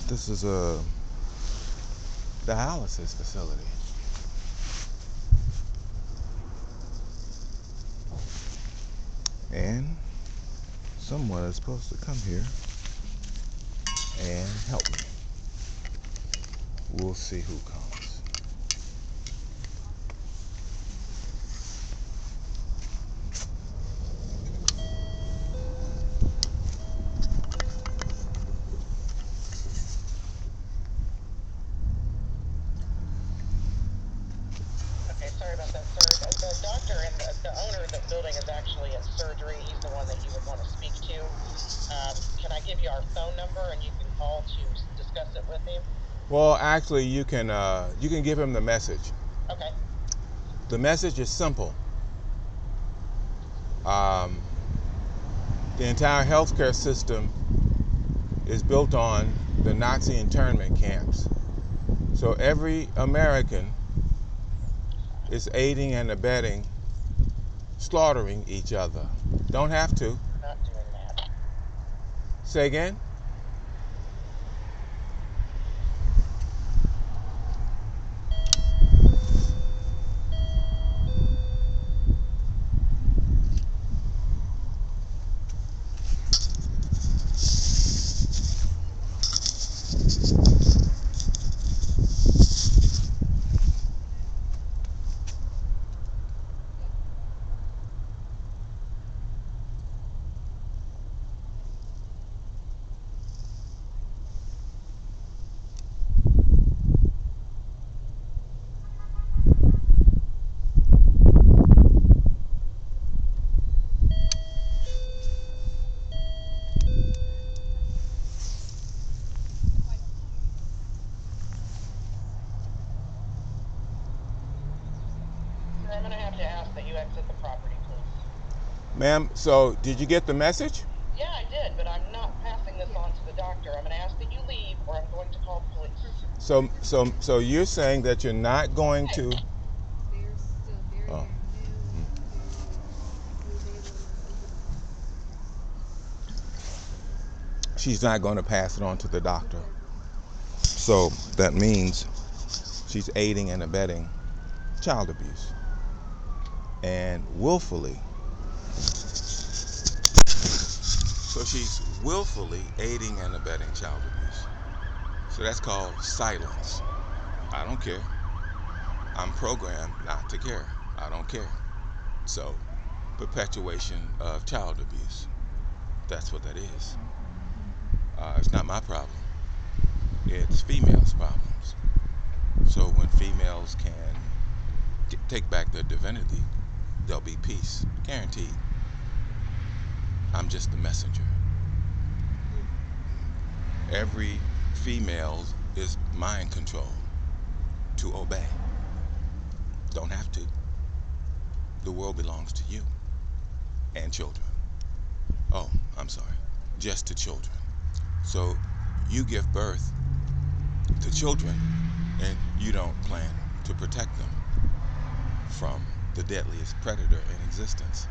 This is a dialysis facility. And someone is supposed to come here and help me. We'll see who comes. Sorry about that, sir. The doctor and the owner of the building is actually in surgery. He's the one that you would want to speak to. Can I give you our phone number and you can call to discuss it with him? Well, actually, you can give him the message. Okay. The message is simple. The entire healthcare system is built on the Nazi internment camps. So every American is aiding and abetting, slaughtering each other. Don't have to. Not doing that. Say again? Sir, I'm going to have to ask that you exit the property, please. Ma'am, so did you get the message? Yeah, I did, but I'm not passing this on to the doctor. I'm going to ask that you leave or I'm going to call the police. So you're saying that you're not going to. They're still very, Oh. very new. She's not going to pass it on to the doctor. So that means she's aiding and abetting child abuse and willfully. So she's willfully aiding and abetting child abuse. So that's called silence. I don't care. I'm programmed not to care. I don't care. So perpetuation of child abuse. That's what that is. It's not my problem. It's females' problems. So when females can take back their divinity, there'll be peace, guaranteed. I'm just the messenger. Every female is mind controlled to obey. Don't have to. The world belongs to you and children. Oh, I'm sorry. Just to children. So you give birth to children and you don't plan to protect them from the deadliest predator in existence.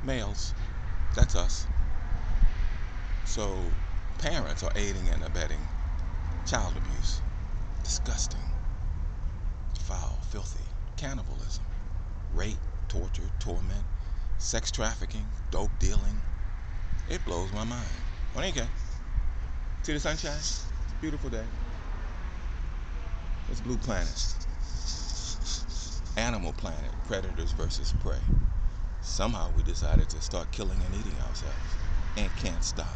Males, that's us. So parents are aiding and abetting child abuse. Disgusting, foul, filthy, cannibalism, rape, torture, torment, sex trafficking, dope dealing. It blows my mind. Okay. See the sunshine? It's a beautiful day. It's Blue Planet. Animal Planet, predators versus prey. Somehow we decided to start killing and eating ourselves and can't stop.